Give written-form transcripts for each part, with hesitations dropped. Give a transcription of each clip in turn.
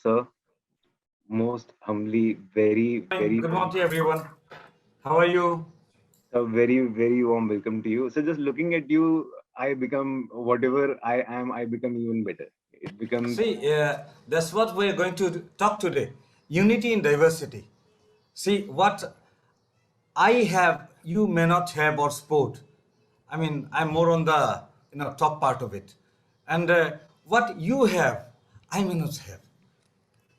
sir, most humbly, very, very Good warm, morning, everyone. How are you? a very, very warm welcome to you. So just looking at you, I become whatever I am. I become even better. It becomes See, that's what we're going to talk today. Unity in diversity. See, what I have, you may not have or sport. I mean, I'm more on the top part of it, and what you have, I may not have.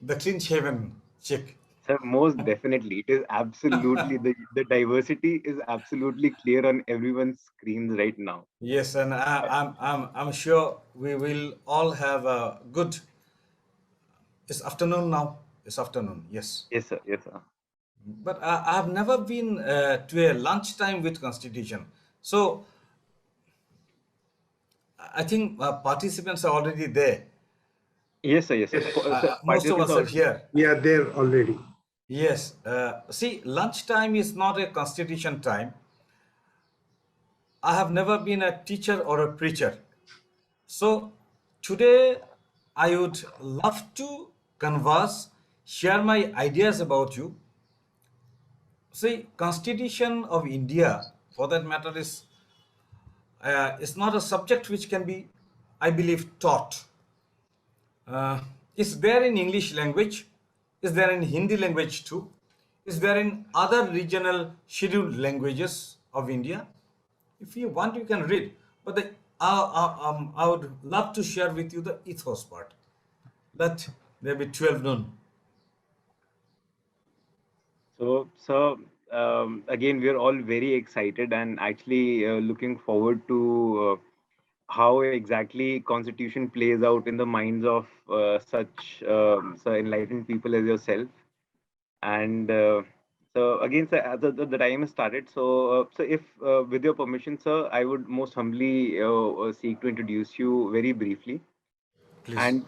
The clean shaven chick. sir, most definitely. It is absolutely the diversity is absolutely clear on everyone's screens right now. Yes, and I'm sure we will all have a good. It's afternoon now. It's afternoon. Yes. Yes, sir. Yes, sir. But I have never been to a lunchtime with Constitution. So I think participants are already there. Yes, sir. Yes, sir. Yes, Sir, Most of participants us are are already there. here. we are there already. Yes. See, lunchtime is not a Constitution time. I have never been a teacher or a preacher. So today I would love to converse, share my ideas about you. See, Constitution of India, for that matter, is not a subject which can be, I believe, taught. Uh, is there in English language? Is there in Hindi language too? Is there in other regional scheduled languages of India? If you want, you can read. But I would love to share with you the ethos part. Let there be 12 noon. So, again, we're all very excited and actually looking forward to how exactly Constitution plays out in the minds of such so enlightened people as yourself. And so, again, sir, the time has started. So if with your permission, sir, I would most humbly seek to introduce you very briefly. Please.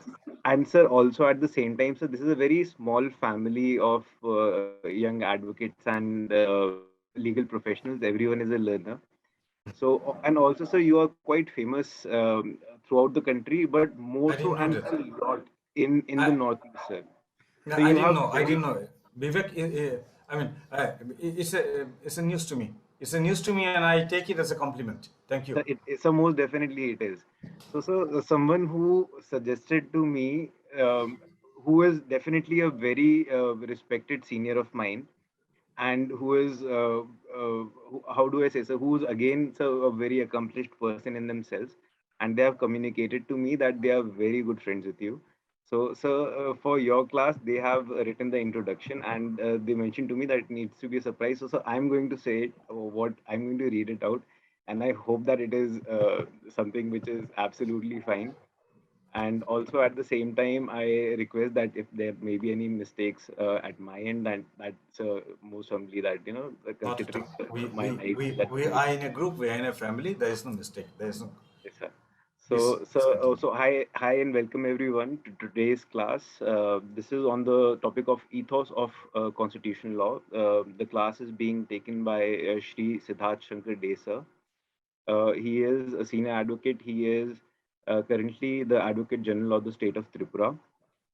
And sir, also at the same time, so this is a very small family of young advocates and legal professionals. Everyone is a learner. So and also, sir, you are quite famous throughout the country, but more I so didn't know and that. a lot in the I, northeast, sir. no, So I you didn't have know. I very didn't know. Vivek, I mean, it's a news to me. It's a news to me, and I take it as a compliment. Thank you. so most definitely it is. So someone who suggested to me, who is definitely a very respected senior of mine, and who is how do I say so? Who's again so a very accomplished person in themselves, and they have communicated to me that they are very good friends with you. So for your class, they have written the introduction, and they mentioned to me that it needs to be a surprise. So I'm going to say it, what I'm going to read it out, and I hope that it is something which is absolutely fine. And also at the same time, I request that if there may be any mistakes at my end, and that's most humbly that Not at considering all. We my we life we that we are in a group. We are in a family. There is no mistake. There is no. yes, sir. Please, please continue. Hi and welcome everyone to today's class. This is on the topic of ethos of constitutional law. The class is being taken by Shri Siddhartha Shankar Desa. He is a senior advocate. He is currently the Advocate General of the state of Tripura.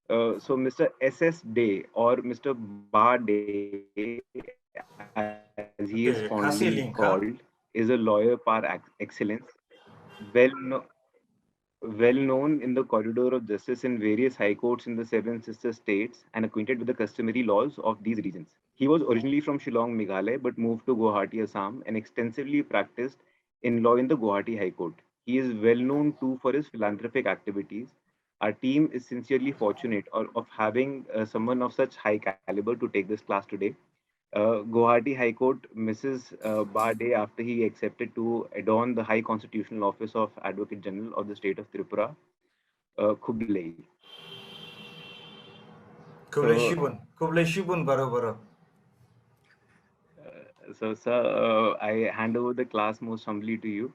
So Mr. S.S. Day or Mr. Ba Day, as he is fondly called, Okay, is a Khasi link, lawyer huh? par excellence, well well known in the corridor of justice in various high courts in the seven sister states and acquainted with the customary laws of these regions. He was originally from Shillong, Meghalaya, but moved to Guwahati, Assam, and extensively practiced in law in the Guwahati High Court. He is well known too for his philanthropic activities. Our team is sincerely fortunate of having someone of such high caliber to take this class today. Guwahati High Court misses Ba Day after he accepted to adorn the High Constitutional Office of Advocate General of the state of Tripura, Kublai. Kublai So, Shibun. Kublai Shibun, baro baro. sir, I hand over the class most humbly to you,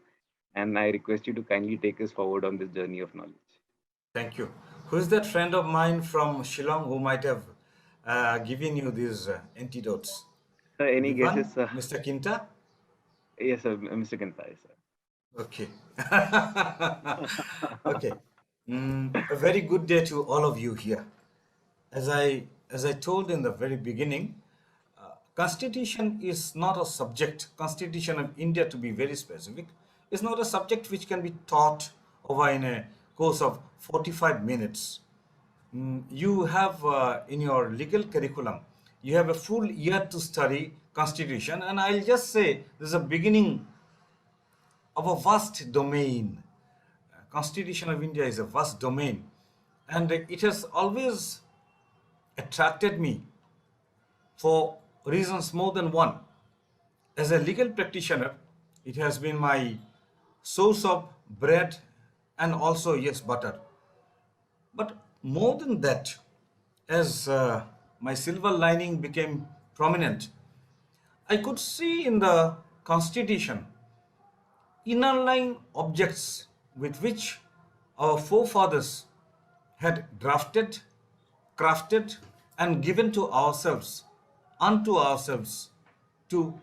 and I request you to kindly take us forward on this journey of knowledge. Thank you. Who's that friend of mine from Shillong who might have given you these antidotes? Sir, any Vivan, guesses, sir? Mr. Kinta? Yes, sir, Mr. Kantai, sir. Okay. Okay. A very good day to all of you here. as I told in the very beginning, Constitution is not a subject. Constitution of India, to be very specific, is not a subject which can be taught over in a course of 45 minutes. You have in your legal curriculum, you have a full year to study Constitution, and I'll just say this is a beginning of a vast domain. Constitution of India is a vast domain, and it has always attracted me for reasons more than one. As a legal practitioner, it has been my source of bread and also, yes, butter. But more than that, as my silver lining became prominent, I could see in the Constitution inner-lying objects with which our forefathers had drafted, crafted, and given to ourselves, unto ourselves, to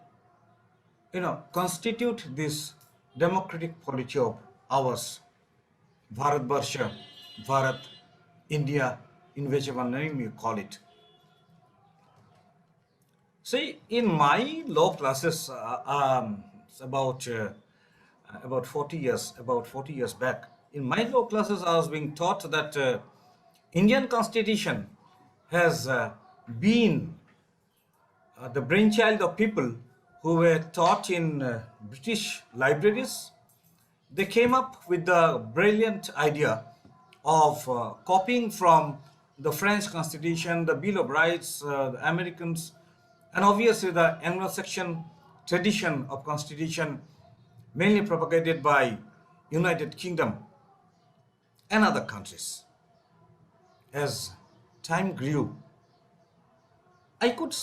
constitute this democratic polity of ours, Bharat Barsha, Bharat, India, in whichever name you call it. See, in my law classes, about 40 years back, in my law classes, I was being taught that Indian Constitution has been the brainchild of people who were taught in British libraries. They came up with the brilliant idea of copying from the French Constitution, the Bill of Rights, the Americans, and obviously the Anglo-Saxon tradition of Constitution, mainly propagated by United Kingdom and other countries. As time grew, I could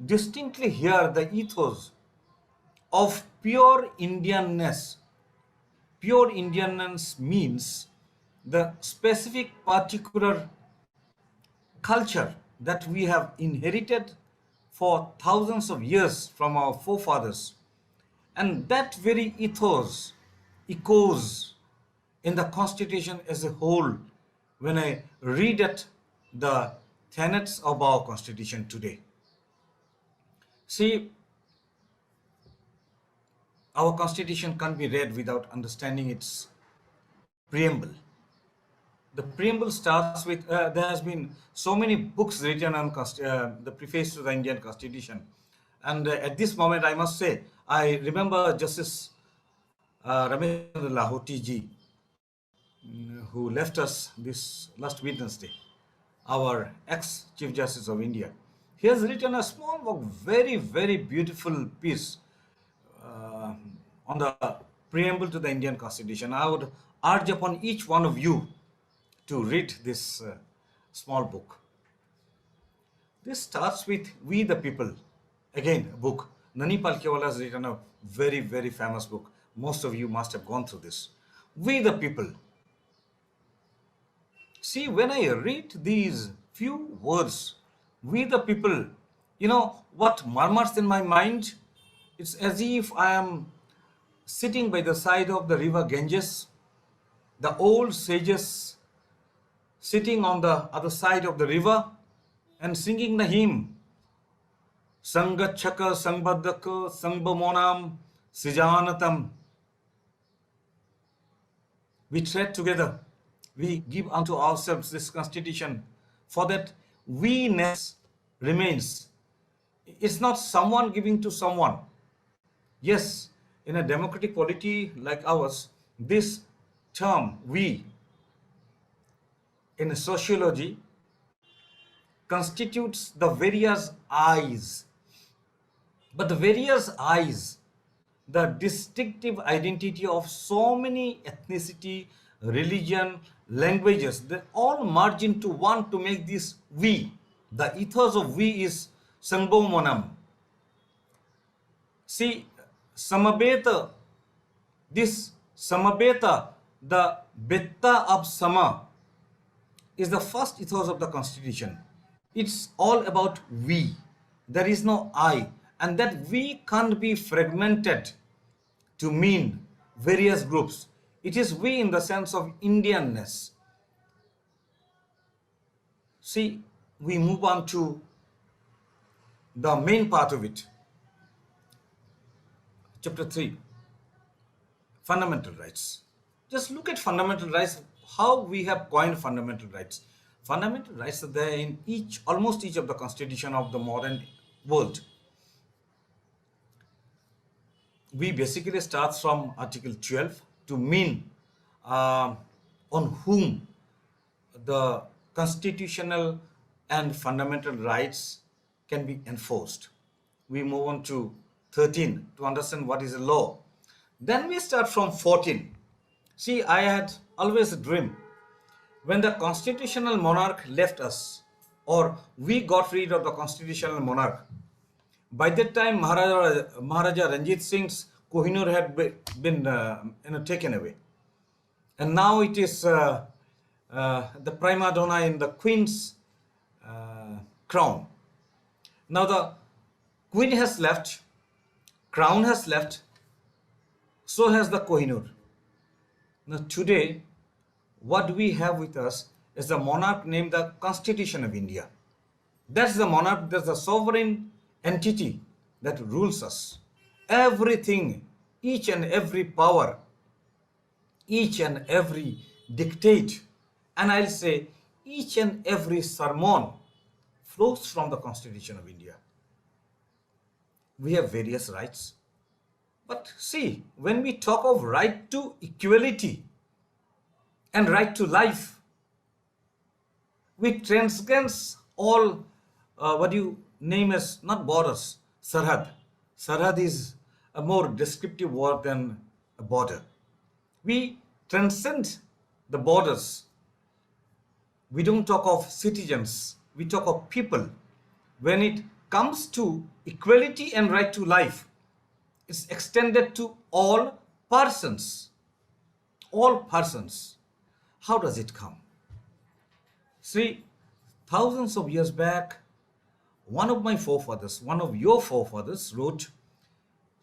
distinctly hear the ethos of pure Indianness. Pure Indianness means the specific particular culture that we have inherited for thousands of years from our forefathers. And that very ethos echoes in the Constitution as a whole when I read at the tenets of our Constitution today. See, our Constitution can't be read without understanding its preamble. The preamble starts with there has been so many books written on the preface to the Indian Constitution, and at this moment I must say I remember Justice Ramesh Chandra Lahoti ji, who left us this last Wednesday, our ex Chief Justice of India. He has written a small book, very beautiful piece uh, on the preamble to the Indian Constitution. I would urge upon each one of you to read this small book. This starts with We the People. Again, a book. Nani Palkewala has written a very famous book. Most of you must have gone through this. We the People. See, when I read these few words, We the People, you know what murmurs in my mind? It's as if I am sitting by the side of the river Ganges, the old sages sitting on the other side of the river and singing the hymn, Sangachaka Sangbadaka Sangbamonam Sijanatam. We tread together, we give unto ourselves this constitution, for that we-ness remains. It's not someone giving to someone. Yes, in a democratic polity like ours, this term we in sociology constitutes the various I's. But the various I's, the distinctive identity of so many ethnicity, religion, languages, they all merge into one to make this we. The ethos of we is Sangbomonam. See, Samabeta, this Samabeta, the Betta of Sama, is the first ethos of the Constitution. It's all about we. There is no I. And that we can't be fragmented to mean various groups. It is we in the sense of Indianness. See, we move on to the main part of it. Chapter 3, fundamental rights. Just look at fundamental rights, how we have coined fundamental rights. Fundamental rights are there in almost each of the constitution of the modern world. We basically start from Article 12 to mean on whom the constitutional and fundamental rights can be enforced. We move on to 13 to understand what is a law. Then we start from 14. See, I had always a dream when the constitutional monarch left us, or we got rid of the constitutional monarch. By that time, Maharaja Ranjit Singh's Kohinoor had been taken away, and now it is the prima donna in the Queen's crown. Now the Queen has left, crown has left, so has the Kohinoor. Now today, what we have with us is a monarch named the Constitution of India. That's the monarch, that's the sovereign entity that rules us. Everything, each and every power, each and every dictate, and I'll say each and every sermon flows from the Constitution of India. We have various rights. But see, when we talk of right to equality and right to life, we transcend all what you name as not borders, sarhad. Sarhad is a more descriptive word than a border. We transcend the borders. We don't talk of citizens, we talk of people. When it comes to equality and right to life, it's extended to all persons. All persons. How does it come? See, thousands of years back, one of my forefathers, one of your forefathers wrote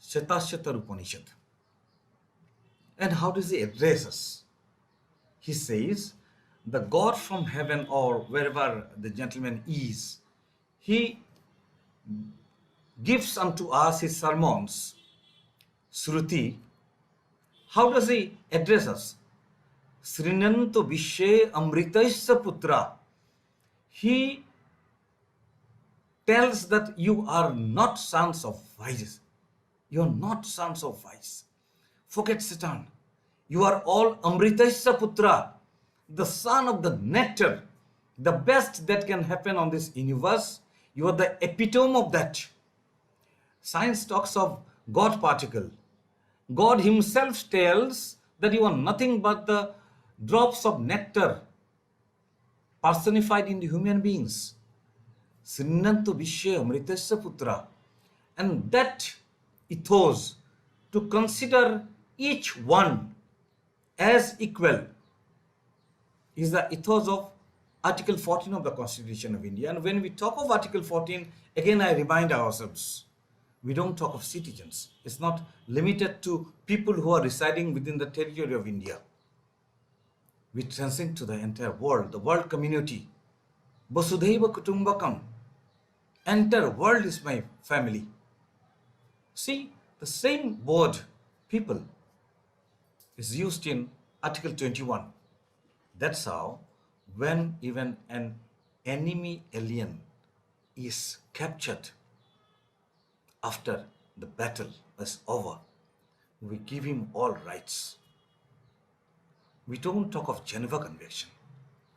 Shatashatar Upanishad. And how does he address us? He says, the God from heaven or wherever the gentleman is, he gives unto us his sermons, Shruti. How does he address us? Srinanto Vishe Amritaisya Putra. He tells that you are not sons of vice. You are not sons of vice. Forget Satan. You are all Amritaisya Putra, the son of the nectar, the best that can happen on this universe. You are the epitome of that. Science talks of God particle. God himself tells that you are nothing but the drops of nectar personified in the human beings. Sinnantu Vishya Amritasya Putra. And that ethos, to consider each one as equal, is the ethos of Article 14 of the Constitution of India. And when we talk of Article 14, again I remind ourselves, we don't talk of citizens. It's not limited to people who are residing within the territory of India. We transcend to the entire world, the world community. Vasudhaiva Kutumbakam. Entire world is my family. See, the same word, people, is used in Article 21. That's how, when even an enemy alien is captured after the battle is over, we give him all rights. We don't talk of Geneva Convention.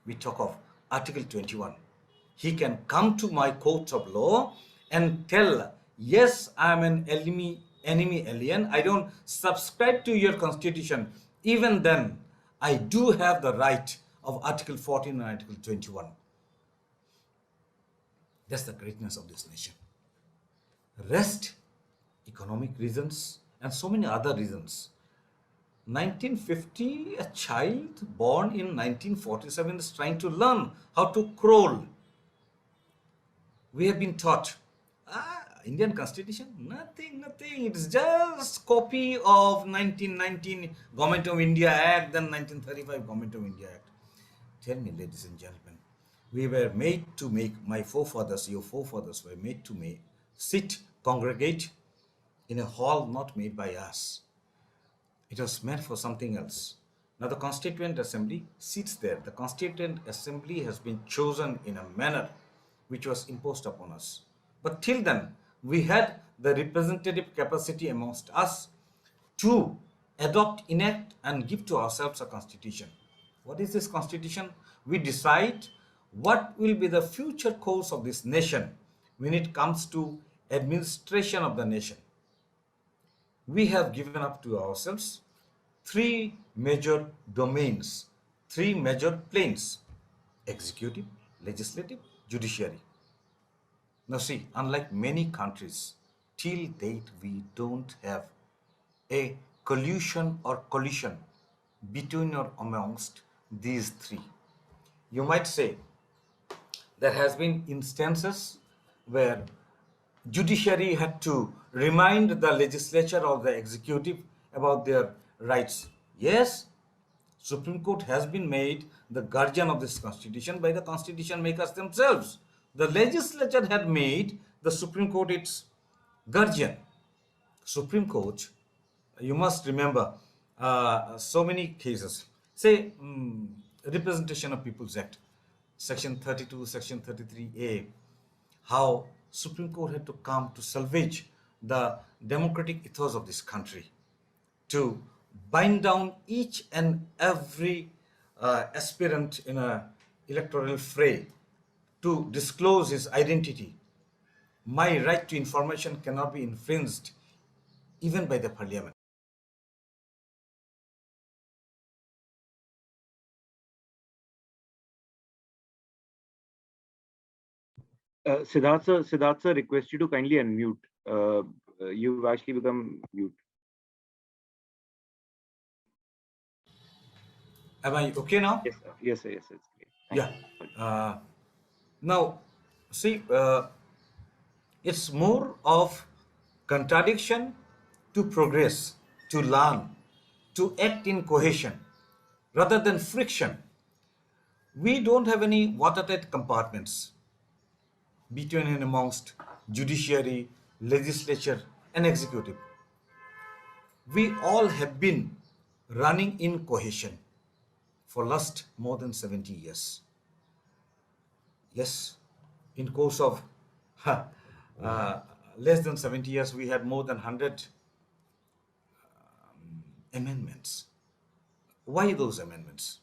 We talk of Article 21. He can come to my court of law and tell, yes, I am an enemy alien. I don't subscribe to your constitution. Even then, I do have the right of Article 14 and Article 21. That's the greatness of this nation. Rest, economic reasons, and so many other reasons. 1950, a child born in 1947 is trying to learn how to crawl. We have been taught, Indian Constitution, nothing. It is just copy of 1919 Government of India Act, then 1935 Government of India Act. Tell me, ladies and gentlemen, We were made to make, my forefathers, your forefathers were made to make, sit, congregate in a hall not made by us. It was meant for something else. Now the Constituent Assembly sits there. The Constituent Assembly has been chosen in a manner which was imposed upon us. But till then, we had the representative capacity amongst us to adopt, enact, and give to ourselves a constitution. What is this constitution? We decide what will be the future course of this nation when it comes to administration of the nation. We have given up to ourselves three major domains, three major planes: executive, legislative, judiciary. Now, see, unlike many countries, till date we don't have a collusion or collision between or amongst these three. You might say there has been instances where judiciary had to remind the legislature or the executive about their rights. Yes, Supreme Court has been made the guardian of this constitution by the constitution makers themselves. The legislature had made the Supreme Court its guardian. Supreme Court, you must remember so many cases. Say, Representation of People's Act, Section 32, Section 33A, how Supreme Court had to come to salvage the democratic ethos of this country, to bind down each and every aspirant in a electoral fray, to disclose his identity. My right to information cannot be infringed even by the parliament. Siddhartha, request you to kindly unmute. You've actually become mute. Am I okay now? Yes, sir. Yes, sir. Yes, sir. It's great. Thank Yeah. you. Sorry. Now, see, it's more of contradiction to progress, to learn, to act in cohesion rather than friction. We don't have any watertight compartments between and amongst judiciary, legislature, and executive. We all have been running in cohesion for last more than 70 years. Yes, in course of uh, less than 70 years, we had more than 100 amendments. Why those amendments?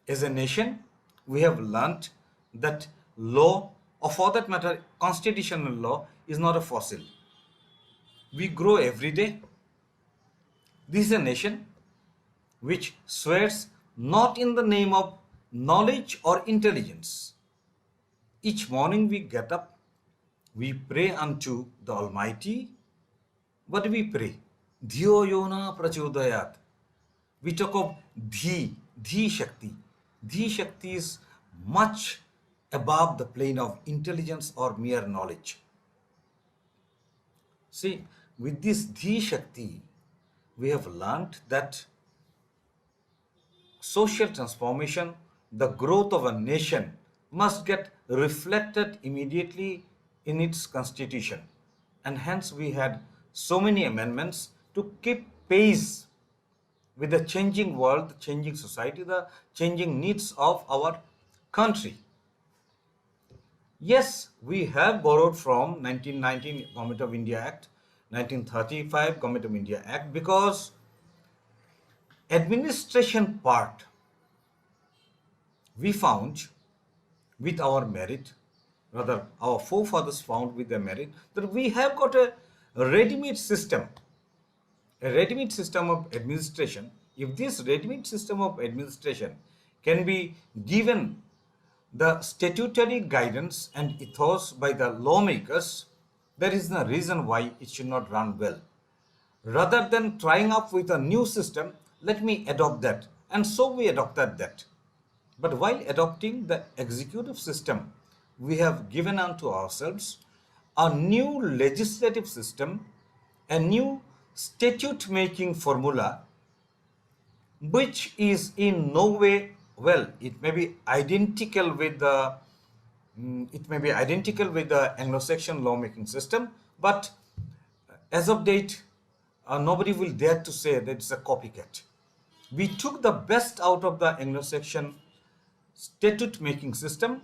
As a nation, we have learnt that law, or for that matter, constitutional law, is not a fossil. We grow every day. This is a nation which swears not in the name of knowledge or intelligence. Each morning we get up, we pray unto the Almighty. What do we pray? Dhiyo yona prachodayat. We talk of Dhi Shakti. Dhi Shakti is much above the plane of intelligence or mere knowledge. See, with this Dhi Shakti, we have learnt that social transformation, the growth of a nation, must get reflected immediately in its constitution. And hence we had so many amendments to keep pace with the changing world, the changing society, the changing needs of our country. Yes, we have borrowed from 1919 Government of India Act, 1935 Government of India Act, because administration part we found with our merit, rather our forefathers found with their merit, that we have got a ready-made system, a ready-made system of administration. If this ready-made system of administration can be given the statutory guidance and ethos by the lawmakers, there is no reason why it should not run well. Rather than trying up with a new system, let me adopt that. And so we adopted that. But while adopting the executive system, we have given unto ourselves a new legislative system, a new statute making formula, which is in no way well, it may be identical with the Anglo-Saxon lawmaking system, but as of date, nobody will dare to say that it's a copycat. We took the best out of the Anglo-Saxon statute making system.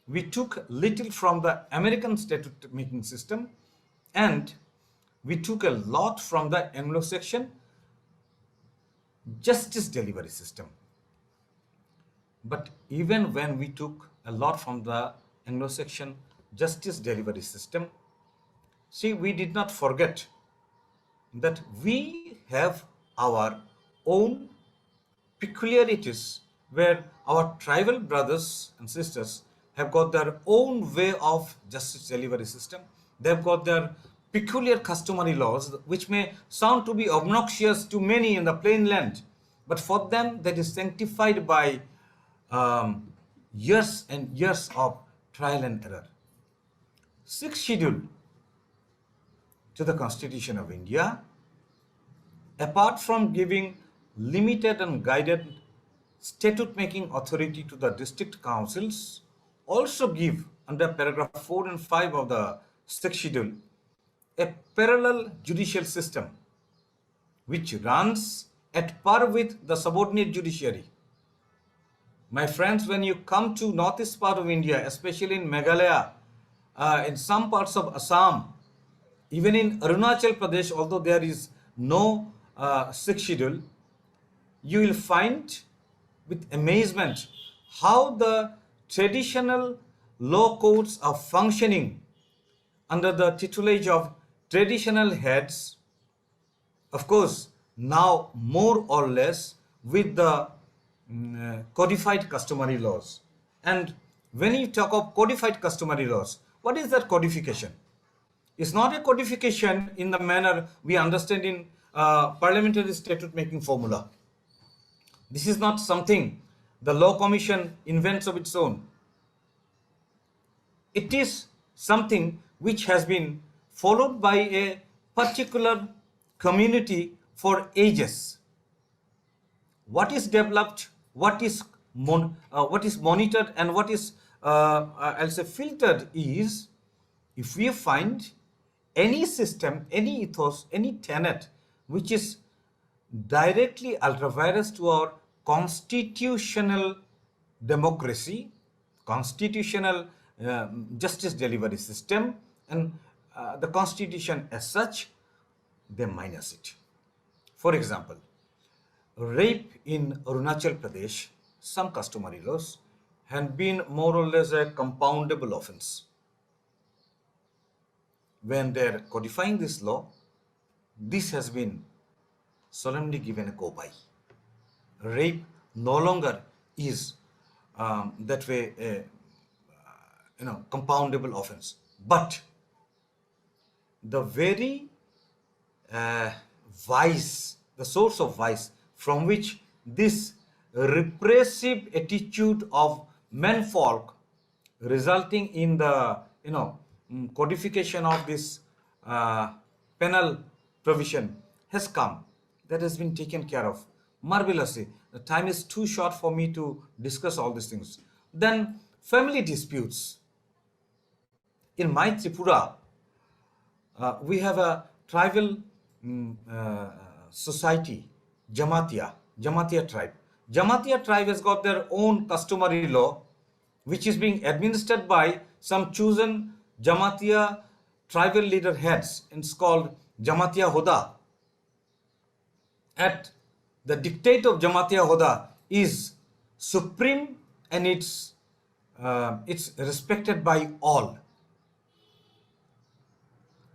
We took little from the American statute making system, and we took a lot from the Anglo-Saxon justice delivery system. But even when we took a lot from the Anglo-Saxon justice delivery system, see, we did not forget that we have our own peculiarities, where our tribal brothers and sisters have got their own way of justice delivery system. They've got their peculiar customary laws, which may sound to be obnoxious to many in the plain land, but for them that is sanctified by years and years of trial and error. Sixth schedule to the Constitution of India, apart from giving limited and guided statute making authority to the district councils, also give under paragraph 4 and 5 of the sixth schedule a parallel judicial system which runs at par with the subordinate judiciary. My friends, when you come to northeast part of India, especially in Meghalaya, in some parts of Assam, even in Arunachal Pradesh, although there is no sixth schedule, you will find with amazement how the traditional law courts are functioning under the tutelage of traditional heads, of course, now more or less with the codified customary laws. And when you talk of codified customary laws, what is that codification? It's not a codification in the manner we understand in parliamentary statute making formula. This is not something the law commission invents of its own. It is something which has been followed by a particular community for ages. What is developed, what is monitored, and what is I'll say filtered is, if we find any system, any ethos, any tenet which is directly ultra-virus to our constitutional democracy, constitutional justice delivery system, and the constitution as such, they minus it. For example, rape in Arunachal Pradesh, some customary laws have been more or less a compoundable offense. When they're codifying this law, this has been solemnly given a go by. Rape no longer is that way a compoundable offense, but the very vice, the source of vice from which this repressive attitude of menfolk resulting in the codification of this penal provision has come, that has been taken care of marvelously. The time is too short for me to discuss all these things. Then family disputes. In my Tripura, we have a tribal society, Jamatia tribe. Jamatia tribe has got their own customary law, which is being administered by some chosen Jamatia tribal leader heads. It's called Jamatia Hoda. At the dictate of Jamatia Hoda is supreme, and it's respected by all.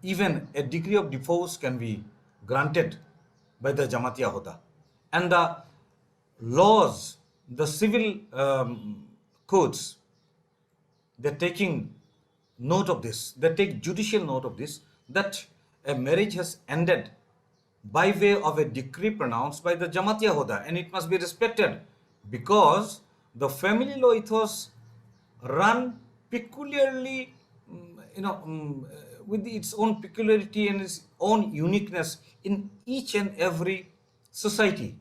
Even a degree of divorce can be granted by the Jamatia Hoda. And the laws, the civil codes, they're taking note of this. They take judicial note of this, that a marriage has ended by way of a decree pronounced by the Jamatia Hoda, and it must be respected, because the family law ethos run peculiarly, with its own peculiarity and its own uniqueness in each and every society.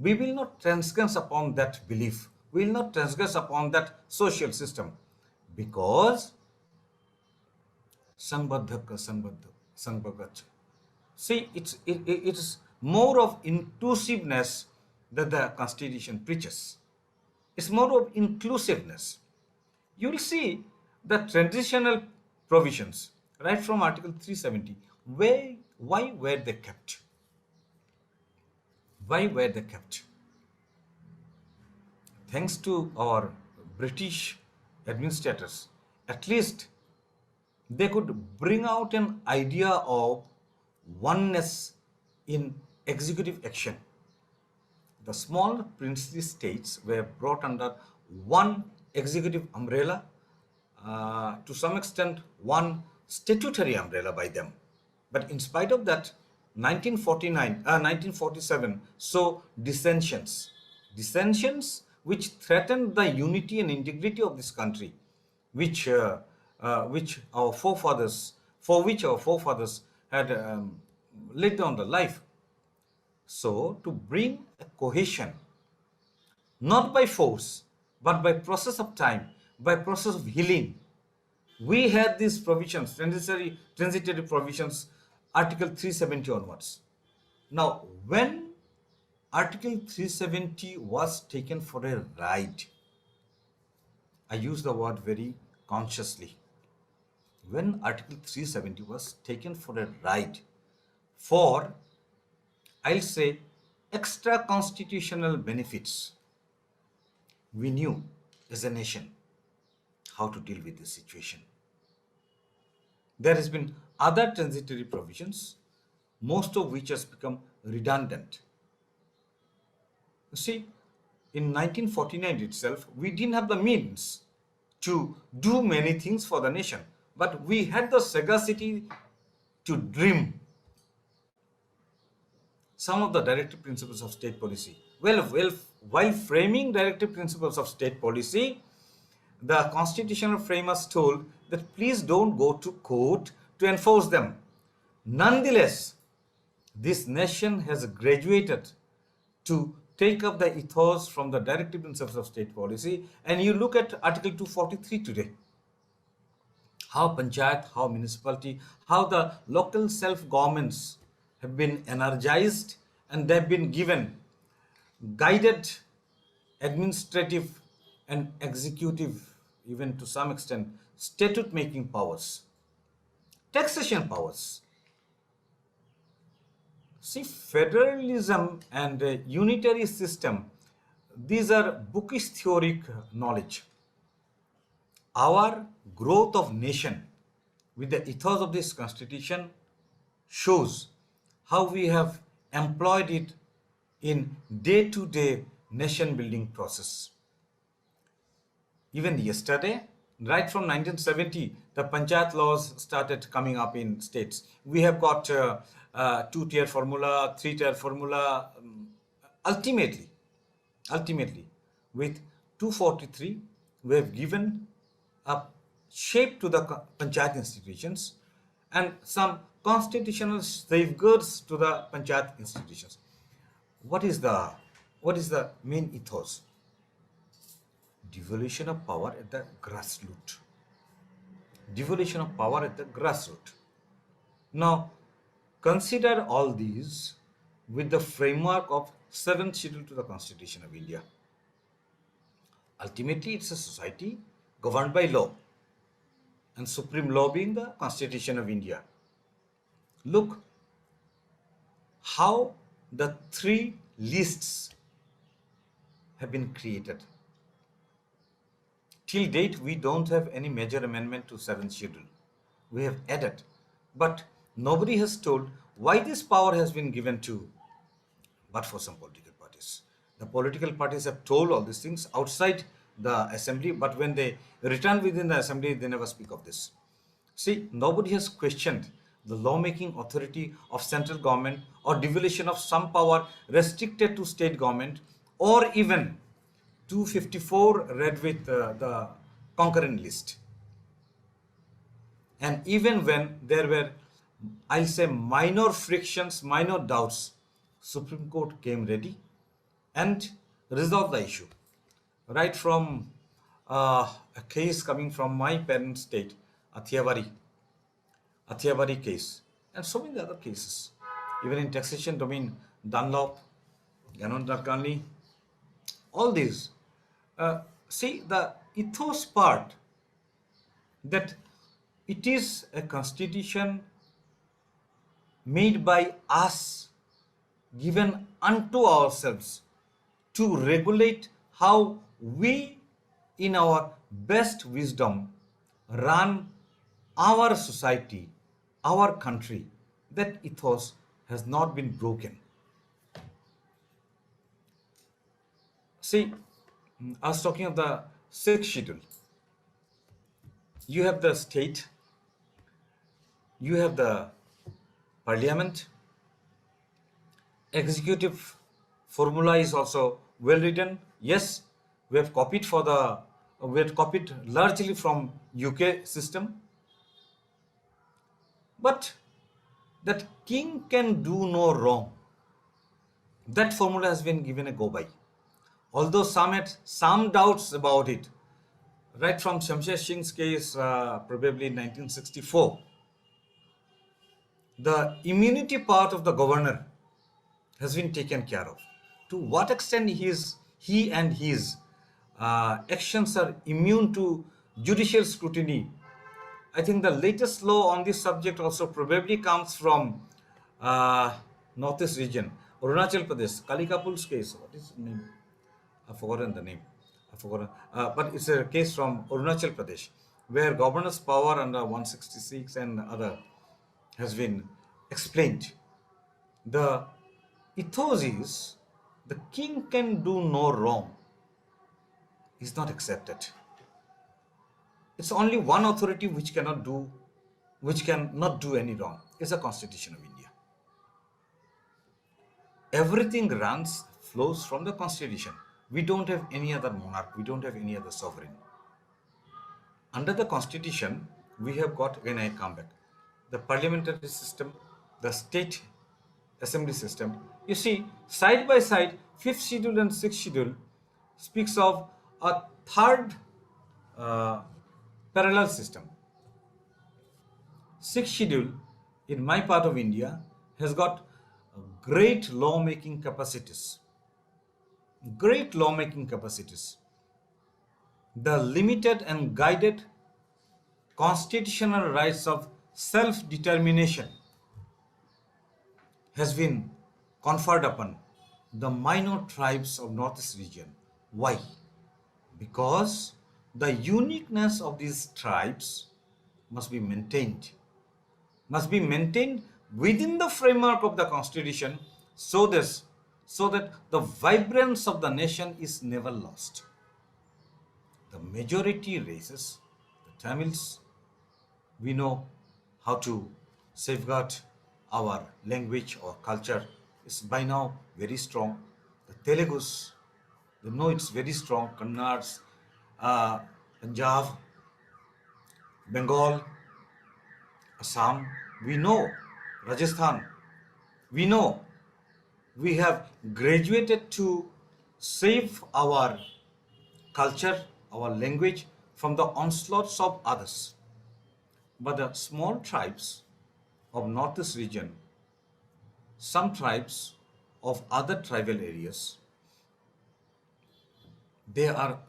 We will not transgress upon that belief. We will not transgress upon that social system, because sangbadhaka sangbagacha. See, it is more of inclusiveness that the Constitution preaches. It's more of inclusiveness. You will see the transitional provisions right from Article 370. Why were they kept? Why were they kept? Thanks to our British administrators, at least they could bring out an idea of oneness in executive action. The small princely states were brought under one executive umbrella, to some extent, one statutory umbrella by them. But in spite of that, 1947 saw dissensions which threatened the unity and integrity of this country, which which our forefathers, for which our forefathers had laid down their life. So, to bring a cohesion, not by force, but by process of time, by process of healing, we had these provisions, transitory provisions, Article 370 onwards. Now, when Article 370 was taken for a ride, I use the word very consciously. When Article 370 was taken for a ride for, I'll say, extra constitutional benefits, we knew as a nation how to deal with this situation. There has been other transitory provisions, most of which has become redundant. You see, in 1949 itself, we didn't have the means to do many things for the nation, but we had the sagacity to dream some of the directive principles of state policy. While framing directive principles of state policy, the constitutional framers told that please don't go to court to enforce them. Nonetheless, this nation has graduated to take up the ethos from the directive principles of state policy. And you look at Article 243 today, how panchayat, how municipality, how the local self-governments have been energized, and they've been given guided administrative and executive, even to some extent, statute making powers, taxation powers. See, federalism and unitary system, these are bookish theoric knowledge. Our growth of nation with the ethos of this constitution shows how we have employed it in day-to-day nation building process. Even yesterday, right from 1970, the panchayat laws started coming up in states. We have got two-tier formula, three-tier formula. Ultimately, with 243, we have given a shape to the panchayat institutions and some constitutional safeguards to the panchayat institutions. What is the main ethos? Devolution of power at the grassroots. Devolution of power at the grassroots. Now, consider all these with the framework of 7th schedule to the Constitution of India. Ultimately, it's a society governed by law, and supreme law being the Constitution of India. Look how the three lists have been created. Till date, we don't have any major amendment to 7th schedule. We have added, but nobody has told why this power has been given to, but for some political parties. The political parties have told all these things outside the assembly, but when they return within the assembly, they never speak of this. See, nobody has questioned the lawmaking authority of central government or devolution of some power restricted to state government, or even 254 read with the concurrent list. And even when there were, I'll say, minor frictions, minor doubts, Supreme Court came ready and resolve the issue. Right from a case coming from my parent state, Athiavari, Athiavari case, and so many other cases. Even in taxation domain, Dunlop, Ganon Darkani, all these. See, the ethos part, that it is a constitution made by us, given unto ourselves, to regulate how we, in our best wisdom, run our society, our country. That ethos has not been broken. See, I was talking of the sixth schedule. You have the state, you have the parliament, executive formula is also well written. Yes, we have copied largely from UK system, but that king can do no wrong. That formula has been given a go by. Although some had some doubts about it, right from Shamsher Singh's case, probably in 1964, the immunity part of the governor has been taken care of. To what extent he and his actions are immune to judicial scrutiny, I think the latest law on this subject also probably comes from northeast region, Arunachal Pradesh, Kalikapul's case. What is the name? I've forgotten the name. I've forgotten. But it's a case from Arunachal Pradesh, where governor's power under 166 and other has been explained. The ethos is the king can do no wrong is not accepted. It's only one authority which cannot do any wrong. It's the Constitution of India. Everything flows from the Constitution. We don't have any other monarch. We don't have any other sovereign. Under the Constitution, we have got, again I come back, the parliamentary system, the state assembly system. You see, side by side, 5th schedule and 6th schedule speaks of a third parallel system. 6th schedule in my part of India has got great lawmaking capacities. Great lawmaking capacities. The limited and guided constitutional rights of self-determination has been conferred upon the minor tribes of Northeast region. Why? Because the uniqueness of these tribes must be maintained within the framework of the Constitution, so that the vibrance of the nation is never lost. The majority races, the Tamils, we know how to safeguard our language or culture is by now very strong. The Telugus, they know it's very strong. Kannars, Punjab, Bengal, Assam, we know, Rajasthan, we know. We have graduated to save our culture, our language from the onslaughts of others. But the small tribes of Northeast region, some tribes of other tribal areas, they are,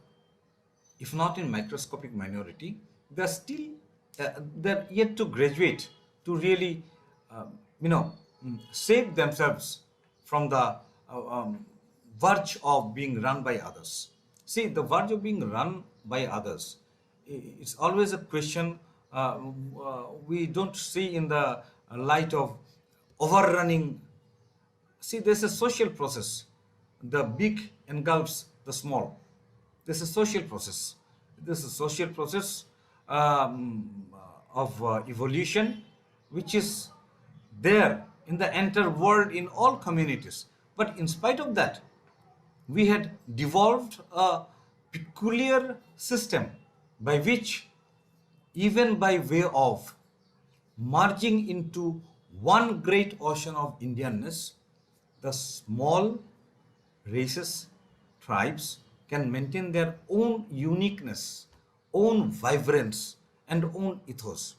if not in microscopic minority, they are still they're yet to graduate to really save themselves from the verge of being run by others. See, the verge of being run by others, it's always a question we don't see in the light of overrunning. See, there's a social process. The big engulfs the small. There's a social process. This is a social process of evolution, which is there in the entire world, in all communities. But in spite of that, we had devolved a peculiar system by which, even by way of merging into one great ocean of Indianness, the small races, tribes can maintain their own uniqueness, own vibrance, and own ethos.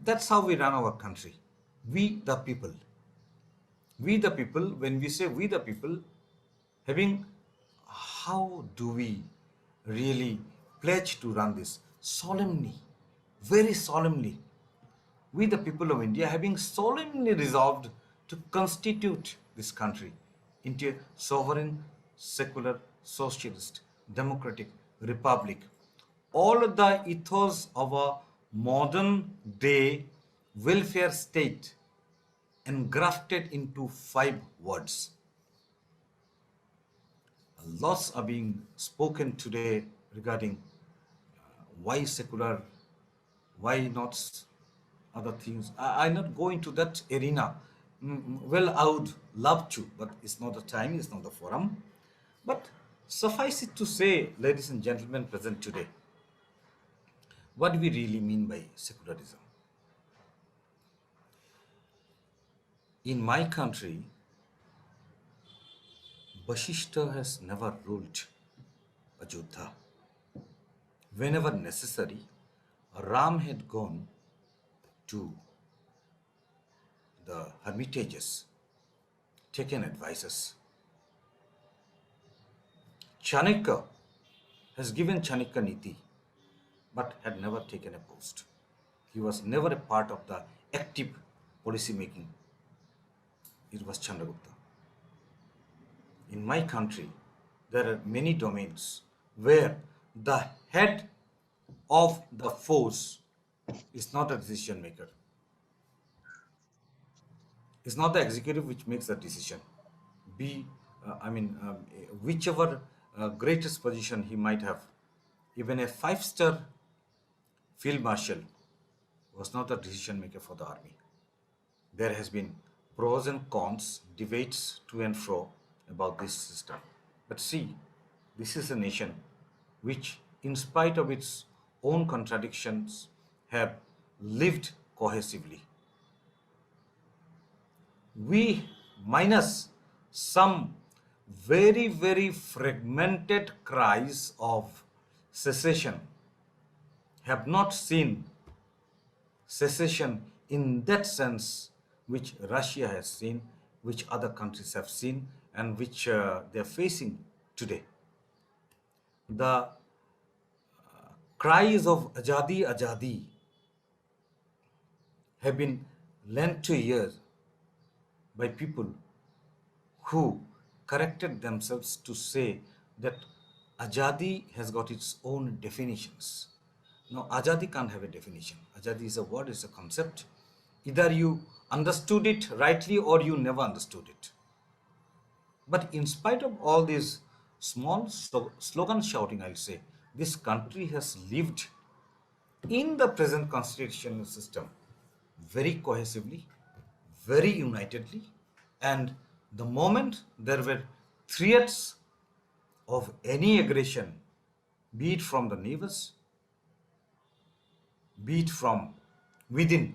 That's how we run our country. We the people. We the people, when we say we the people, having how do we really pledge to run this solemnly, very solemnly? We, the people of India, having solemnly resolved to constitute this country into a sovereign, secular, socialist, democratic republic. All the ethos of a modern day welfare state engrafted into 5 words. Lots are being spoken today regarding why secular, why not other things. I not go into that arena. Well, I would love to, but it's not the time, it's not the forum. But suffice it to say, ladies and gentlemen present today, what do we really mean by secularism? In my country, Bashishta has never ruled Ajodhya. Whenever necessary, Ram had gone to the hermitages, taken advices. Chanakya has given Chanakya Niti, but had never taken a post. He was never a part of the active policy making. It was Chandragupta. In my country, there are many domains where the head of the force is not a decision maker. It's not the executive which makes the decision. Be, whichever greatest position he might have, even a five-star field marshal was not a decision maker for the army. There has been pros and cons, debates to and fro about this system. But see, this is a nation which, in spite of its own contradictions, have lived cohesively. We, minus some very, very fragmented cries of secession, have not seen secession in that sense which Russia has seen, which other countries have seen, and which they are facing today. The cries of Ajadi, Ajadi have been lent to ears by people who corrected themselves to say that Ajadi has got its own definitions. No, Ajadi can't have a definition. Ajadi is a word, it's a concept. Either you understood it rightly or you never understood it. But in spite of all these small slogan shouting, I'll say, this country has lived in the present constitutional system very cohesively, very unitedly, and the moment there were threats of any aggression, be it from the neighbors, be it from within,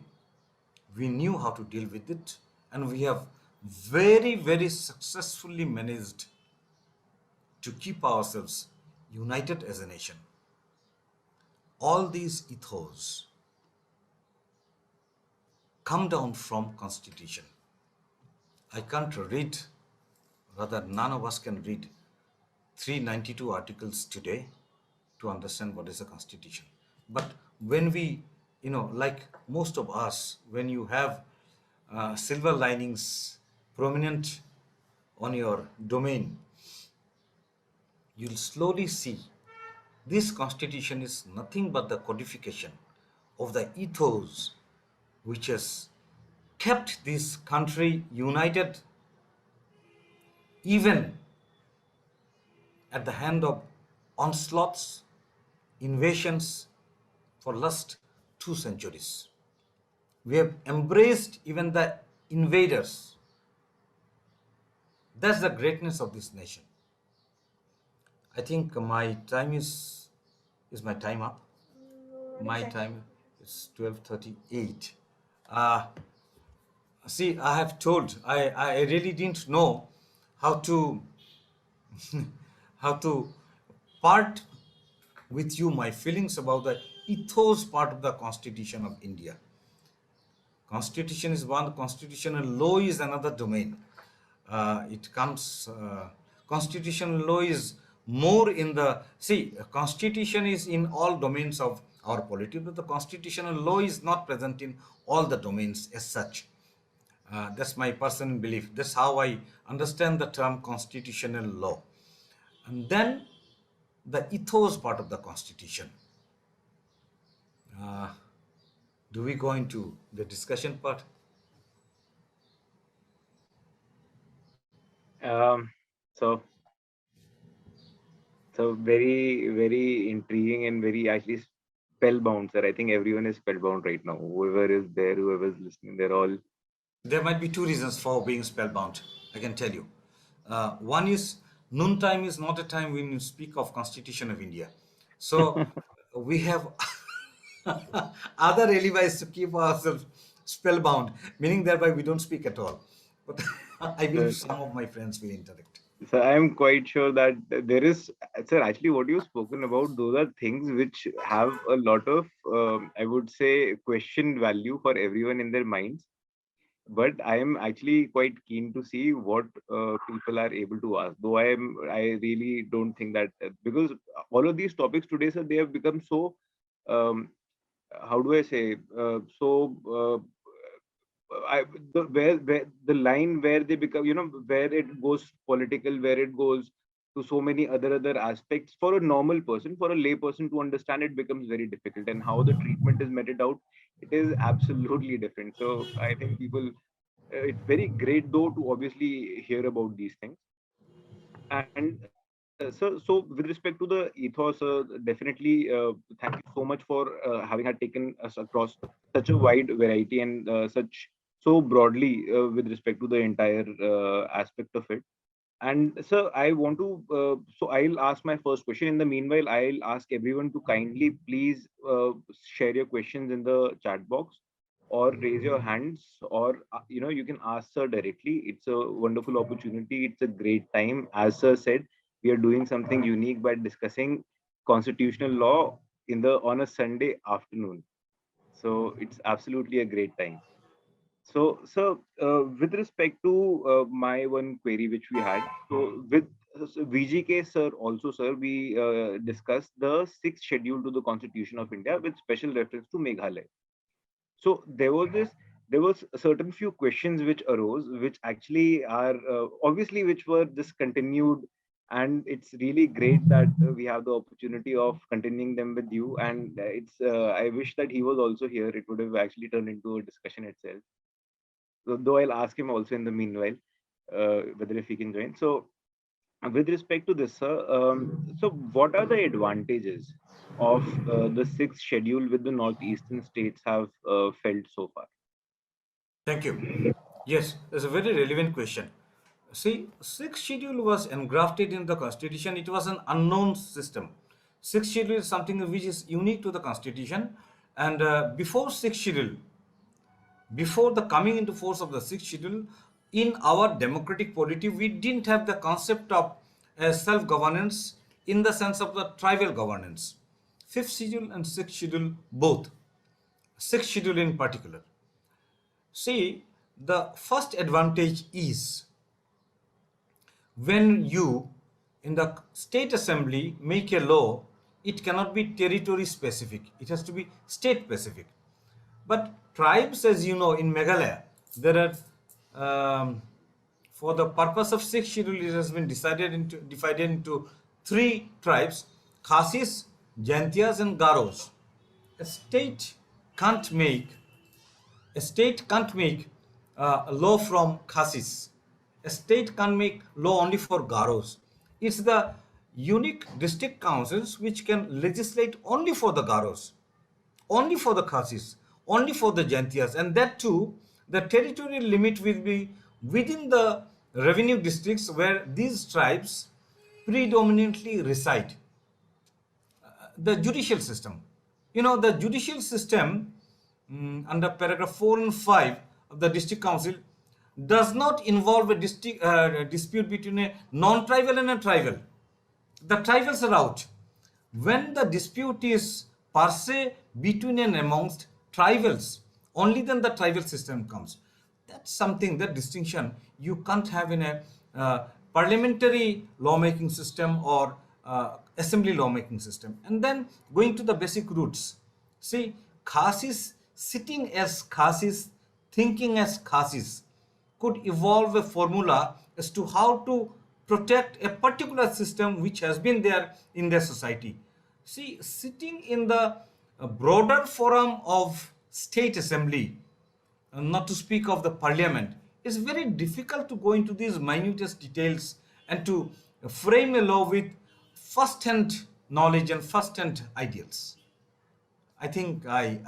we knew how to deal with it, and we have very, very successfully managed to keep ourselves united as a nation. All these ethos come down from constitution. I can't read, rather none of us can read 392 articles today to understand what is a constitution. But when we, like most of us, when you have silver linings prominent on your domain, you'll slowly see this constitution is nothing but the codification of the ethos which has kept this country united even at the hand of onslaughts, invasions for last 2 centuries. We have embraced even the invaders. That's the greatness of this nation. I think my time is my time up. My time is 12:38. See, I have told, I really didn't know how to how to part with you my feelings about the ethos part of the Constitution of India. Constitution is one, constitutional law is another domain. It comes, constitutional law is more in the, see, constitution is in all domains of our polity, but the constitutional law is not present in all the domains as such. That's my personal belief. That's how I understand the term constitutional law. And then the ethos part of the constitution. Uh, do we go into the discussion part? Um, so so very, very intriguing and very actually spellbound, sir. I think everyone is spellbound right now. Whoever is there, whoever is listening, they're all. There might be two reasons for being spellbound, I can tell you. One is noontime is not a time when you speak of Constitution of India. So we have other alibis to keep ourselves spellbound, meaning thereby we don't speak at all. But I believe So, some of my friends will interact. so I'm quite sure that there is, sir. Actually, what you've spoken about, those are things which have a lot of, I would say, question value for everyone in their minds. But I am actually quite keen to see what people are able to ask. Though I really don't think that because all of these topics today, sir, they have become so. Um, how do I say? I, where the line where they become, where it goes political, where it goes to so many other aspects. For a normal person, for a lay person to understand, it becomes very difficult. And how the treatment is meted out, it is absolutely different. So I think people it's very great though to obviously hear about these things. And so with respect to the ethos, definitely thank you so much for having had taken us across such a wide variety and such so broadly with respect to the entire aspect of it. And sir, I want to, so I'll ask my first question. In the meanwhile, I'll ask everyone to kindly please share your questions in the chat box or raise your hands, or you can ask sir directly. It's a wonderful opportunity. It's a great time. As sir said, we are doing something unique by discussing constitutional law in the on a Sunday afternoon. So it's absolutely a great time. So, with respect to my one query which we had, so with VGK sir, also sir, we discussed the sixth schedule to the Constitution of India with special reference to Meghalaya. So there was a certain few questions which arose, which actually are obviously which were just continued, and it's really great that we have the opportunity of continuing them with you. And it's I wish that he was also here. It would have actually turned into a discussion itself. So, though I'll ask him also in the meanwhile whether if he can join. So, with respect to this, sir, so what are the advantages of the sixth schedule with the northeastern states have felt so far? Thank you. Yes, that's a very relevant question. See, sixth schedule was engrafted in the constitution. It was an unknown system. Sixth schedule is something which is unique to the constitution. And before sixth schedule, before the coming into force of the sixth schedule, in our democratic polity, we didn't have the concept of self-governance in the sense of the tribal governance. Fifth schedule and sixth schedule both. Sixth schedule in particular. See, the first advantage is when you in the state assembly make a law, it cannot be territory specific, it has to be state specific. But tribes, as you know, in Meghalaya, there are for the purpose of sixth schedule, it has been divided into three tribes: Khasis, Jaintias, and Garos. A state can't make a state can't make a law from Khasis. A state can't make law only for Garos. It's the unique district councils which can legislate only for the Garos, only for the Khasis, only for the Jaintias, and that too, the territorial limit will be within the revenue districts where these tribes predominantly reside. The judicial system. You know, the judicial system under paragraph 4 and 5 of the district council does not involve a dispute between a non-tribal and a tribal. The tribals are out. When the dispute is per se between and amongst tribals, only then the tribal system comes. That's something, that distinction you can't have in a parliamentary lawmaking system or assembly lawmaking system. And then going to the basic roots. See, Khasis sitting as Khasis, thinking as Khasis, could evolve a formula as to how to protect a particular system which has been there in their society. See, sitting in the broader forum of state assembly, not to speak of the parliament, it's very difficult to go into these minutest details and to frame a law with first-hand knowledge and first-hand ideals. I think I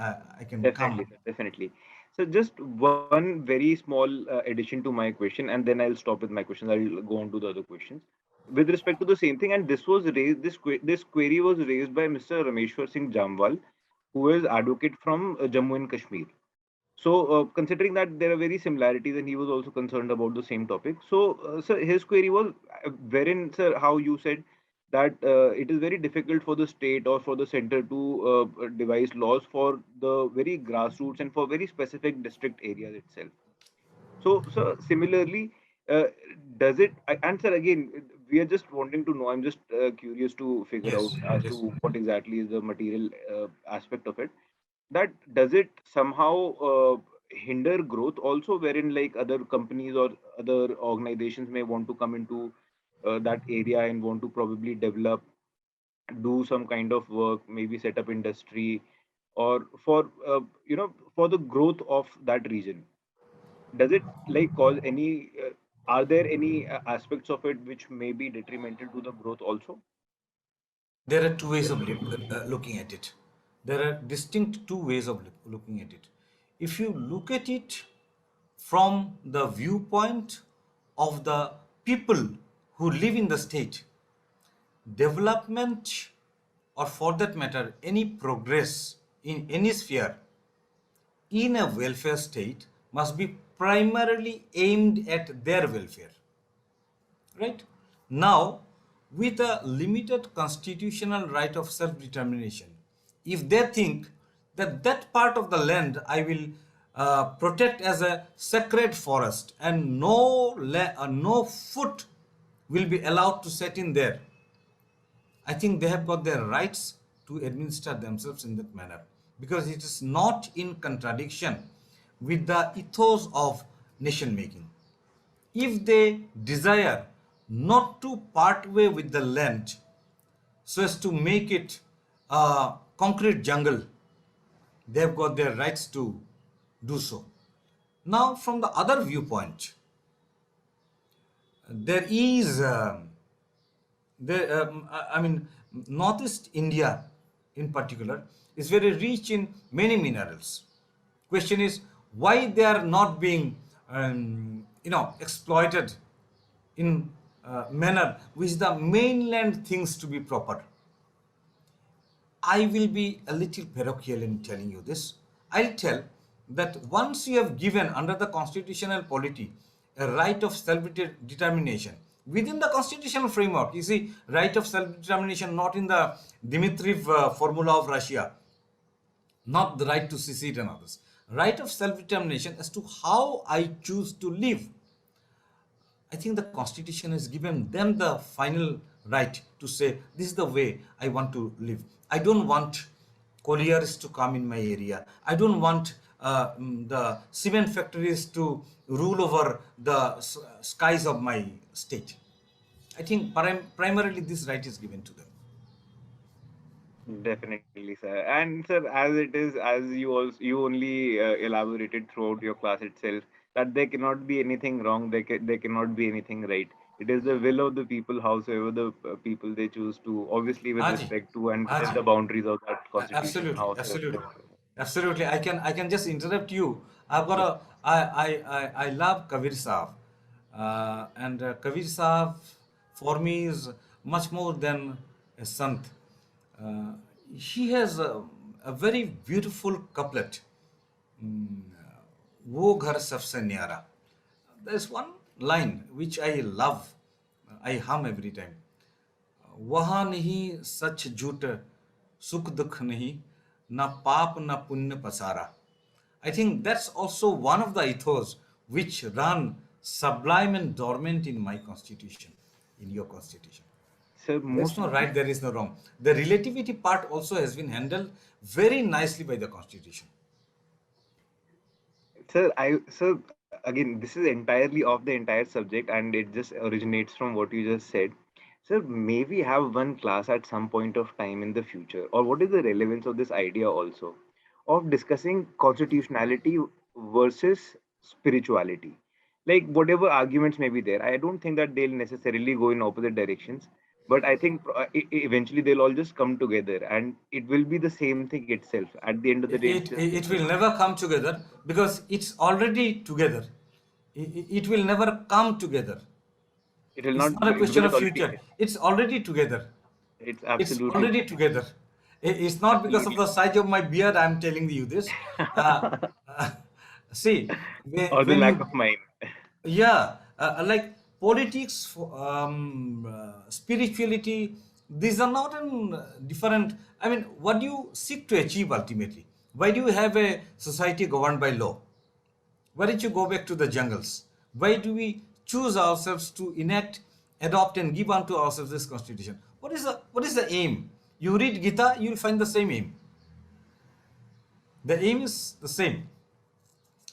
can Definitely, come. sir. Definitely. So just one very small addition to my question, and then I'll stop with my questions. I'll go on to the other questions. With respect to the same thing, and this was raised, this query was raised by Mr. Rameshwar Singh Jamwal, who is advocate from Jammu and Kashmir. So, considering that there are very similarities, and he was also concerned about the same topic. So, sir, his query was wherein, sir, how you said that it is very difficult for the state or for the center to devise laws for the very grassroots and for very specific district areas itself. So similarly, uh, does it? And sir, again, we are just wanting to know. I'm just curious to figure out Yes, as yes. to what exactly is the material aspect of it. That does it somehow hinder growth also, wherein like other companies or other organizations may want to come into that area and want to probably develop, do some kind of work, maybe set up industry, or for for the growth of that region. Does it like cause any are there any aspects of it which may be detrimental to the growth also? There are two ways of looking at it. There are distinct two ways of looking at it. If you look at it from the viewpoint of the people who live in the state, development, or for that matter, any progress in any sphere in a welfare state must be primarily aimed at their welfare. Right? Now, with a limited constitutional right of self-determination, if they think that that part of the land I will protect as a sacred forest and no foot will be allowed to set in there, I think they have got their rights to administer themselves in that manner, because it is not in contradiction with the ethos of nation making. If they desire not to part way with the land so as to make it a concrete jungle, they've got their rights to do so. Now, from the other viewpoint, there is I mean, Northeast India in particular is very rich in many minerals. Question is why they are not being exploited in manner which the mainland thinks to be proper. I will be a little parochial in telling you this. I'll tell that once you have given under the constitutional polity a right of self-determination within the constitutional framework, you see, right of self-determination not in the Dmitriev formula of Russia, not the right to secede and others, right of self-determination as to how I choose to live. I think the Constitution has given them the final right to say, this is the way I want to live. I don't want colliers to come in my area. I don't want the cement factories to rule over the skies of my state. I think primarily this right is given to them. Definitely, sir. And sir, as it is, as you only elaborated throughout your class itself, that there cannot be anything wrong, there cannot be anything right. It is the will of the people, howsoever the people they choose to, obviously with Haji, respect to and within Haji, the boundaries of that constitution, absolutely, howsoever they absolutely, want to. absolutely. I can just interrupt you. I've got Yes. a I love Kabir Saab, and Kabir Saab for me is much more than a sant. Uh, he has a very beautiful couplet. वो घर सबसे न्यारा. There's one line which I love, I hum every time. वहाँ नहीं सच झूठ सुख दुख नहीं na paap na punya pasara. I think that's also one of the ethos which run sublime and dormant in my constitution, in your constitution. So There's most no right, there is no wrong. The relativity part also has been handled very nicely by the constitution. Sir, again, this is entirely off the entire subject, and it just originates from what you just said. Sir, may we have one class at some point of time in the future, or what is the relevance of this idea also of discussing constitutionality versus spirituality? Like whatever arguments may be there, I don't think that they'll necessarily go in opposite directions, but I think eventually they'll all just come together, and it will be the same thing itself. At the end of the day, it's It, just the it will same. never come together because it's already together. It will never come together. It will It's not not a because question it's of already future. It's already together. it's It's absolutely already together. It's not because of absolutely the size of my beard I'm telling you this. Uh, uh, See, or the when lack you, of mine. yeah, like politics, spirituality, these are not in different. I mean, what do you seek to achieve ultimately? Why do you have a society governed by law? Why don't you go back to the jungles? Why do we choose ourselves to enact, adopt, and give unto ourselves this constitution? What is the aim? You read Gita, you will find the same aim. The aim is the same.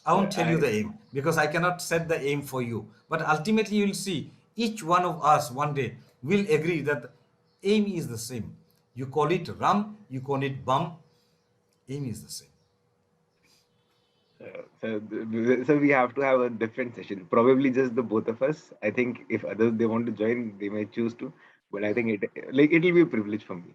I won't tell you I the aim because I cannot set the aim for you. But ultimately, you will see each one of us one day will agree that the aim is the same. You call it rum, you call it bum, aim is the same. so we have to have a different session. Probably just the both of us. I think if others they want to join, they may choose to. But I think it'll be a privilege for me.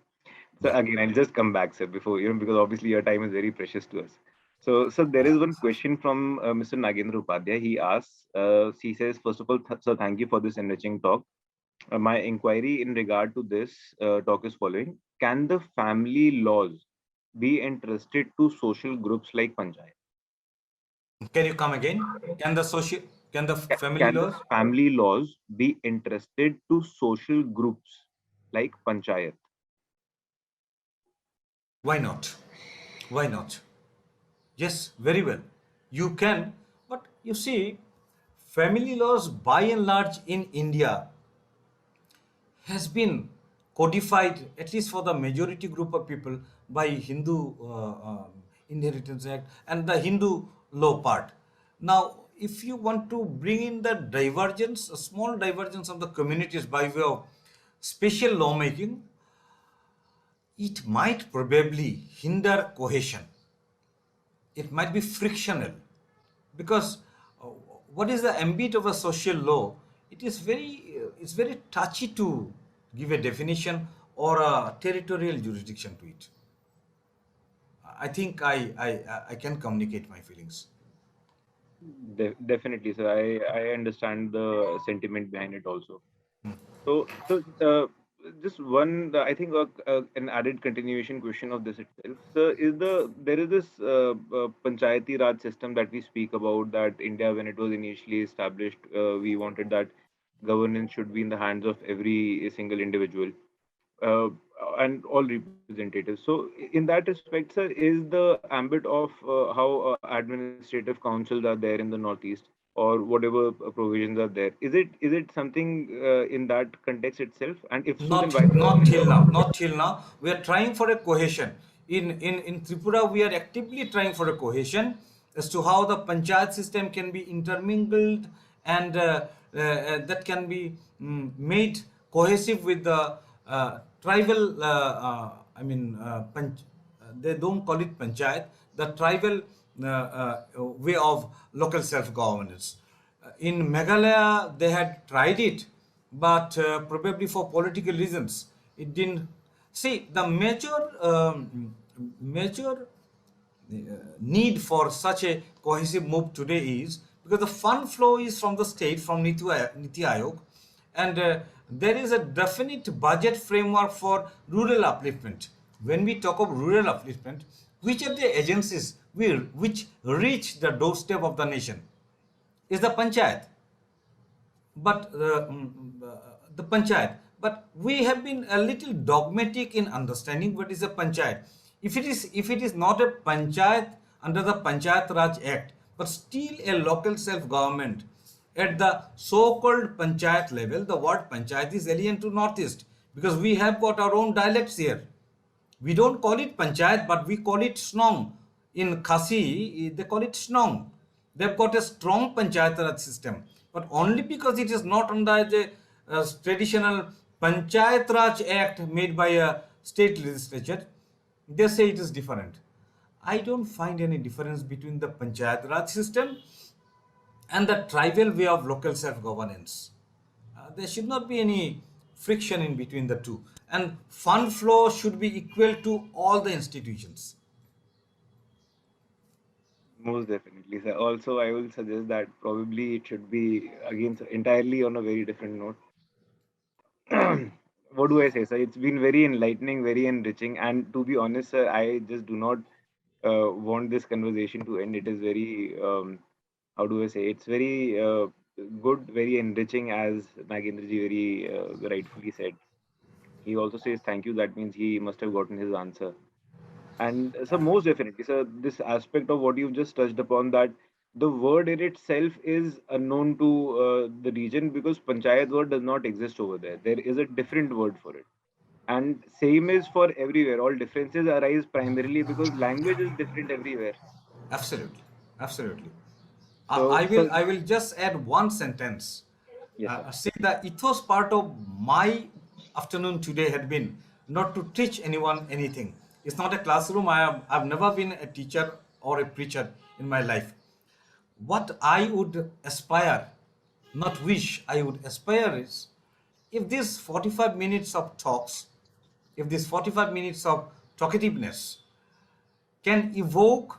So Yeah. again, I'll just come back, sir, before because obviously your time is very precious to us. So there is Uh, one question from Mr. Nagendra Upadhyay. He asks, he says, first of all, sir, thank you for this enriching talk. My inquiry in regard to this talk is following: can the family laws be entrusted to social groups like panchayat? can you come again? Can the family Can the laws? family laws be entrusted to social groups like panchayat? Why not? Why not? Yes, very well. You can, but you see, family laws by and large in India has been codified, at least for the majority group of people, by Hindu Inheritance Act and the Hindu law part. Now, if you want to bring in the divergence, a small divergence of the communities by way of special lawmaking, it might probably hinder cohesion. It might be frictional because uh, what is the ambit of a social law? It's very touchy to give a definition or a territorial jurisdiction to it. I think I can communicate my feelings. Definitely, sir. I understand the sentiment behind it also. So, just one, I think an added continuation question of this itself. So, there is this panchayati raj system that we speak about, that India, when it was initially established, we wanted that governance should be in the hands of every single individual uh, and all representatives. So, in that respect, sir, is the ambit of how administrative councils are there in the Northeast, or whatever provisions are there, is it something in that context itself? And if so, then Not why is it not being till done? now. Not till now. We are trying for a cohesion. In Tripura, we are actively trying for a cohesion as to how the panchayat system can be intermingled and that can be made cohesive with the tribal. They don't call it panchayat. The tribal way of local self-governance. In Meghalaya, they had tried it, but probably for political reasons, it didn't. See, the major need for such a cohesive move today is because the fund flow is from the state, from Niti Aayog, and there is a definite budget framework for rural upliftment. When we talk of rural upliftment, which are the agencies which reach the doorstep of the nation? Is the panchayat. but the panchayat. But we have been a little dogmatic in understanding what is a panchayat. If it is not a panchayat under the Panchayat Raj Act, but still a local self government at the so-called panchayat level, the word panchayat is alien to Northeast because we have got our own dialects here. We don't call it panchayat, but we call it snong. In Khasi, they call it snong. They've got a strong panchayat raj system, but only because it is not under the traditional Panchayat Raj Act made by a state legislature, they say it is different. I don't find any difference between the Panchayat Raj system and the tribal way of local self-governance. There should not be any friction in between the two, and fund flow should be equal to all the institutions. Most definitely, sir. Also, I will suggest that probably it should be again sir, entirely on a very different note. What do I say, sir? It's been very enlightening, very enriching, and to be honest, sir, I just do not want this conversation to end. It is very, how do I say? It's very good, very enriching, as Nagendraji very rightfully said. He also says thank you. That means he must have gotten his answer. And so, most definitely, so this aspect of what you've just touched upon, that the word in itself is unknown to the region because panchayat word does not exist over there. There is a different word for it. And same is for everywhere. All differences arise primarily because language is different everywhere. Absolutely, absolutely. So, I will just add one sentence. yes, sir. See, the ethos part of my afternoon today had been not to teach anyone anything. It's not a classroom. I've never been a teacher or a preacher in my life. What I would aspire, not wish, I would aspire is if these 45 minutes of talks, if these 45 minutes of talkativeness can evoke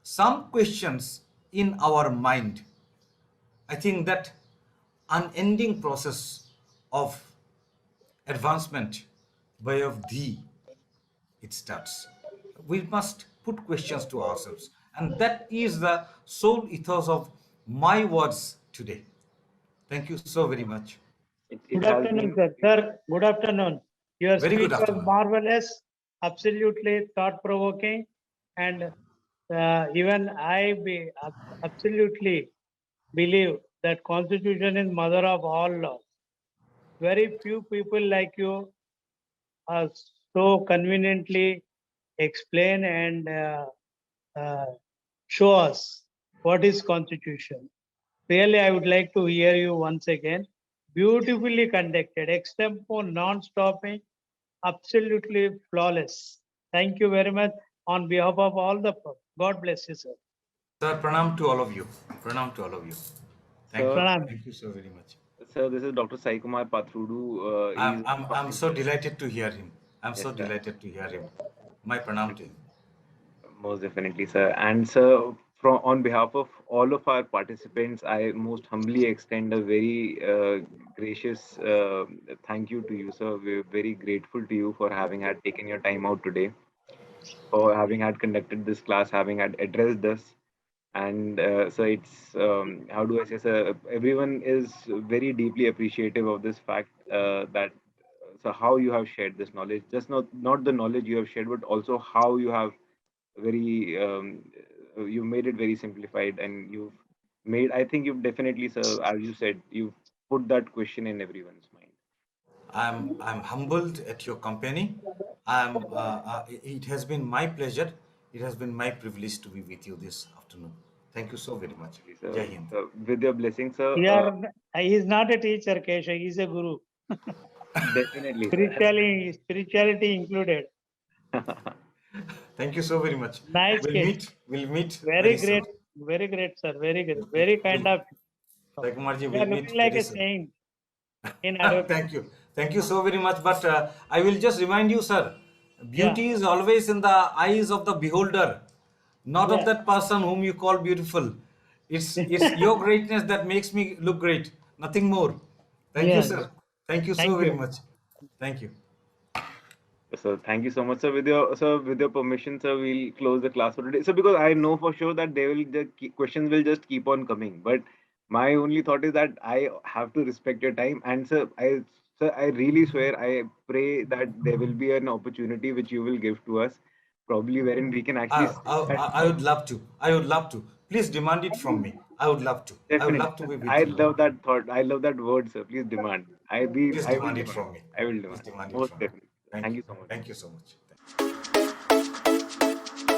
some questions in our mind, I think that unending process of advancement by of thee it starts. We must put questions to ourselves, and that is the sole ethos of my words today. Thank you so very much. It Good has afternoon, been. sir. Sir, good afternoon. Your Very good speech was afternoon. marvelous, absolutely thought-provoking, and even absolutely believe that Constitution is mother of all laws. Very few people like you are so conveniently explain and uh, show us what is Constitution. Really, I would like to hear you once again. Beautifully conducted, extempo, non-stopping, absolutely flawless. Thank you very much on behalf of all the. God bless you, sir. Sir, pranam to all of you. Pranam to all of you. Thank you. So, Pranam. Thank you so very much. so this is Dr. Sai Kumar Pathrudu. I'm, He's one I'm, of our I'm so mentors. delighted to hear him. I'm Yes, so sir. delighted to hear him. My pranam to him. Most definitely, sir. And sir, from on behalf of all of our participants, I most humbly extend a very gracious thank you to you, sir. We're very grateful to you for having had taken your time out today, for having had conducted this class, having had addressed us. And so it's how do I say, sir? Everyone is very deeply appreciative of this fact that so how you have shared this knowledge, just not the knowledge you have shared, but also how you have very you made it very simplified, and you've made, I think you've definitely, sir, as you said, you've put that question in everyone's mind. I'm humbled at your company. It has been my pleasure. It has been my privilege to be with you this afternoon. Thank you so very much. Definitely, sir. Jai Hind. So with your blessing, sir, He is not a teacher, Kesha. He is a guru. definitely, sir. Spirituality included. Thank you so very much. Nice We'll case. meet. We'll meet Very very soon. great. Very great, sir. Very great. We'll meet. Very kind of. Sai Kumarji, You are we'll meet looking like very a soon. saint in advocate. Thank you. Thank you so very much. But I will just remind you, sir, Yeah. beauty is always in the eyes of the beholder, not of Yeah. that person whom you call beautiful. It's your greatness that makes me look great. Nothing more. Thank you, Yes. sir. Thank you so Thank very you. much. Thank you. So thank you so much, sir. With your permission, sir, we'll close the class for today. So because I know for sure that they will the questions will just keep on coming, but My only thought is that I have to respect your time. And sir, I really swear, I pray that there will be an opportunity which you will give to us, probably wherein we can I, actually sit I, and I would love to. I would love to. Please demand it from me. I would love to. I would definitely. love to be with I you. love that thought. I love that word, sir. Please demand. Please I will demand it demand. from me. I will Please demand. demand it Most from me. definitely. Thank Thank you. you so much. Thank you so much.